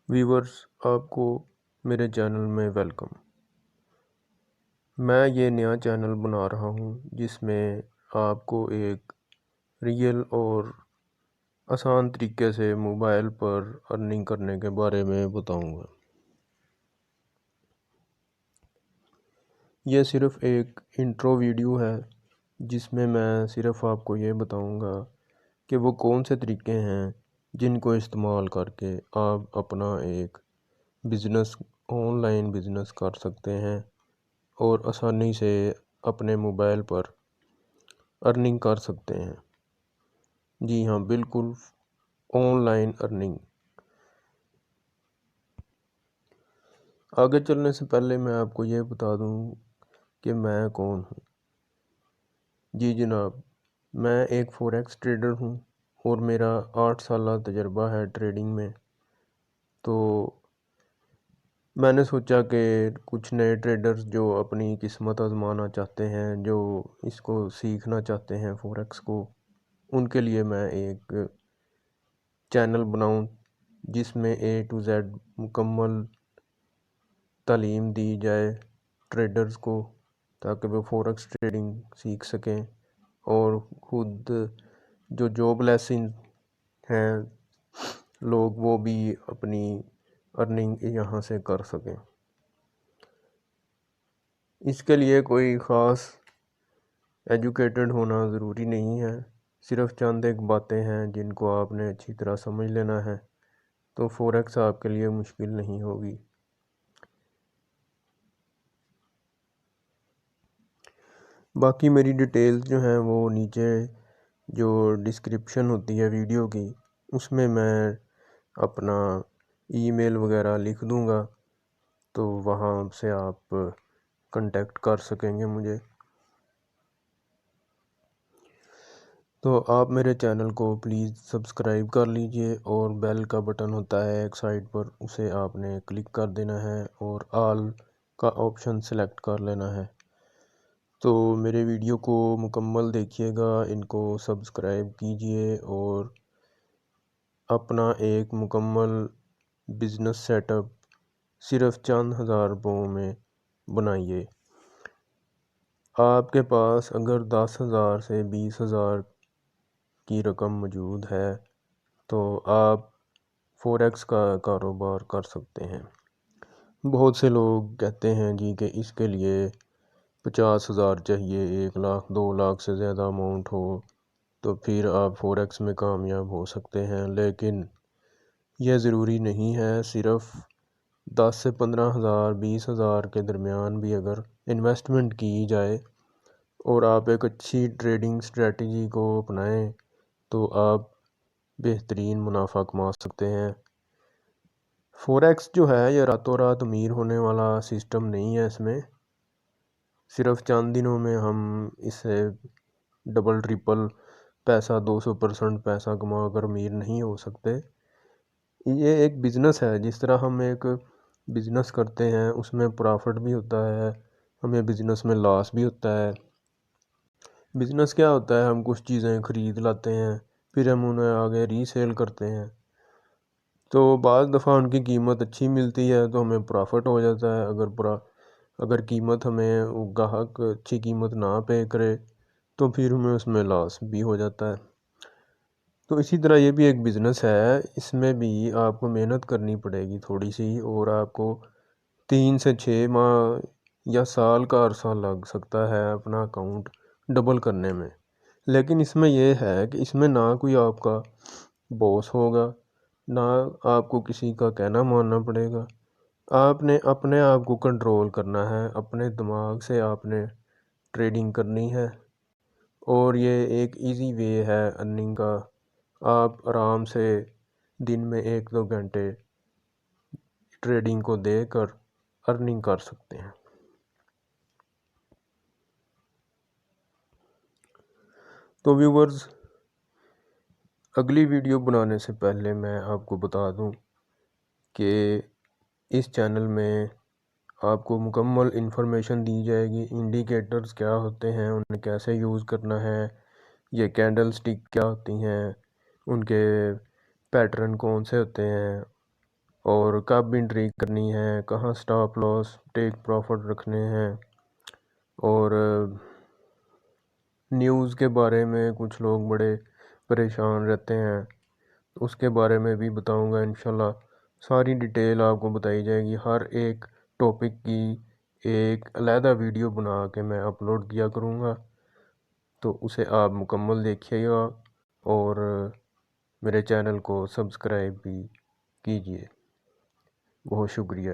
Viewers آپ کو میرے چینل میں ویلکم۔ میں یہ نیا چینل بنا رہا ہوں جس میں آپ کو ایک ریئل اور آسان طریقے سے موبائل پر ارننگ کرنے کے بارے میں بتاؤں گا۔ یہ صرف ایک انٹرو ویڈیو ہے جس میں صرف آپ کو یہ بتاؤں گا کہ وہ کون سے طریقے ہیں جن کو استعمال کر کے آپ اپنا ایک بزنس آن لائن بزنس کر سکتے ہیں اور آسانی سے اپنے موبائل پر ارننگ کر سکتے ہیں۔ جی ہاں، بالکل آن لائن ارننگ۔ آگے چلنے سے پہلے میں آپ کو یہ بتا دوں کہ میں کون ہوں۔ جی جناب، میں ایک فوریکس ٹریڈر ہوں اور میرا 8 سالہ تجربہ ہے ٹریڈنگ میں۔ تو میں نے سوچا کہ کچھ نئے ٹریڈرز جو اپنی قسمت آزمانا چاہتے ہیں، جو اس کو سیکھنا چاہتے ہیں فوریکس کو، ان کے لیے میں ایک چینل بناؤں جس میں A to Z مکمل تعلیم دی جائے ٹریڈرز کو، تاکہ وہ فوریکس ٹریڈنگ سیکھ سکیں اور خود جو جاب لیسنگ ہیں لوگ وہ بھی اپنی ارننگ یہاں سے کر سکیں۔ اس کے لیے کوئی خاص ایجوکیٹڈ ہونا ضروری نہیں ہے، صرف چند ایک باتیں ہیں جن کو آپ نے اچھی طرح سمجھ لینا ہے، تو فوریکس آپ کے لیے مشکل نہیں ہوگی۔ باقی میری ڈیٹیلز جو ہیں وہ نیچے جو ڈسکرپشن ہوتی ہے ویڈیو کی، اس میں اپنا ای میل وغیرہ لکھ دوں گا، تو وہاں سے آپ کنٹیکٹ کر سکیں گے مجھے۔ تو آپ میرے چینل کو پلیز سبسکرائب کر لیجئے اور بیل کا بٹن ہوتا ہے ایک سائڈ پر، اسے آپ نے کلک کر دینا ہے اور آل کا آپشن سلیکٹ کر لینا ہے۔ تو میرے ویڈیو کو مکمل دیکھیے گا، ان کو سبسکرائب کیجئے اور اپنا ایک مکمل بزنس سیٹ اپ صرف چند ہزار روپوں میں بنائیے۔ آپ کے پاس اگر 10,000 سے 20,000 کی رقم موجود ہے تو آپ فوریکس کا کاروبار کر سکتے ہیں۔ بہت سے لوگ کہتے ہیں جی کہ اس کے لیے 50,000 چاہیے، 1 لاکھ 2 لاکھ سے زیادہ اماؤنٹ ہو تو پھر آپ فوریکس میں کامیاب ہو سکتے ہیں، لیکن یہ ضروری نہیں ہے۔ صرف 10 سے 15,000 20,000 کے درمیان بھی اگر انویسٹمنٹ کی جائے اور آپ ایک اچھی ٹریڈنگ اسٹریٹجی کو اپنائیں تو آپ بہترین منافع کما سکتے ہیں۔ فوریکس جو ہے یہ راتوں رات امیر ہونے والا سسٹم نہیں ہے، اس میں صرف چند دنوں میں ہم اس سے ڈبل ٹرپل پیسہ 200% پیسہ کما کر امیر نہیں ہو سکتے۔ یہ ایک بزنس ہے، جس طرح ہم ایک بزنس کرتے ہیں اس میں پرافٹ بھی ہوتا ہے، ہمیں بزنس میں لاس بھی ہوتا ہے۔ بزنس کیا ہوتا ہے؟ ہم کچھ چیزیں خرید لاتے ہیں، پھر ہم انہیں آگے ری سیل کرتے ہیں، تو بعض دفعہ ان کی قیمت اچھی ملتی ہے تو ہمیں پرافٹ ہو جاتا ہے۔ اگر قیمت ہمیں گاہک اچھی قیمت نہ پے کرے تو پھر ہمیں اس میں لاس بھی ہو جاتا ہے۔ تو اسی طرح یہ بھی ایک بزنس ہے، اس میں بھی آپ کو محنت کرنی پڑے گی تھوڑی سی، اور آپ کو 3 سے 6 ماہ یا سال کا عرصہ لگ سکتا ہے اپنا اکاؤنٹ ڈبل کرنے میں۔ لیکن اس میں یہ ہے کہ اس میں نہ کوئی آپ کا باس ہوگا، نہ آپ کو کسی کا کہنا ماننا پڑے گا۔ آپ نے اپنے آپ کو کنٹرول کرنا ہے، اپنے دماغ سے آپ نے ٹریڈنگ کرنی ہے، اور یہ ایک ایزی وے ہے ارننگ کا۔ آپ آرام سے دن میں 1-2 گھنٹے ٹریڈنگ کو دے کر ارننگ کر سکتے ہیں۔ تو ویورز، اگلی ویڈیو بنانے سے پہلے میں آپ کو بتا دوں کہ اس چینل میں آپ کو مکمل انفارمیشن دی جائے گی، انڈیکیٹرز کیا ہوتے ہیں، انہیں کیسے یوز کرنا ہے، یہ کینڈل سٹک کیا ہوتی ہیں، ان کے پیٹرن کون سے ہوتے ہیں، اور کب انٹری کرنی ہے، کہاں سٹاپ لاس ٹیک پروفٹ رکھنے ہیں، اور نیوز کے بارے میں کچھ لوگ بڑے پریشان رہتے ہیں، اس کے بارے میں بھی بتاؤں گا انشاءاللہ۔ ساری ڈیٹیل آپ کو بتائی جائے گی، ہر ایک ٹاپک کی ایک علیحدہ ویڈیو بنا کے میں اپلوڈ کیا کروں گا، تو اسے آپ مکمل دیکھیے گا اور میرے چینل کو سبسکرائب بھی کیجیے۔ بہت شکریہ۔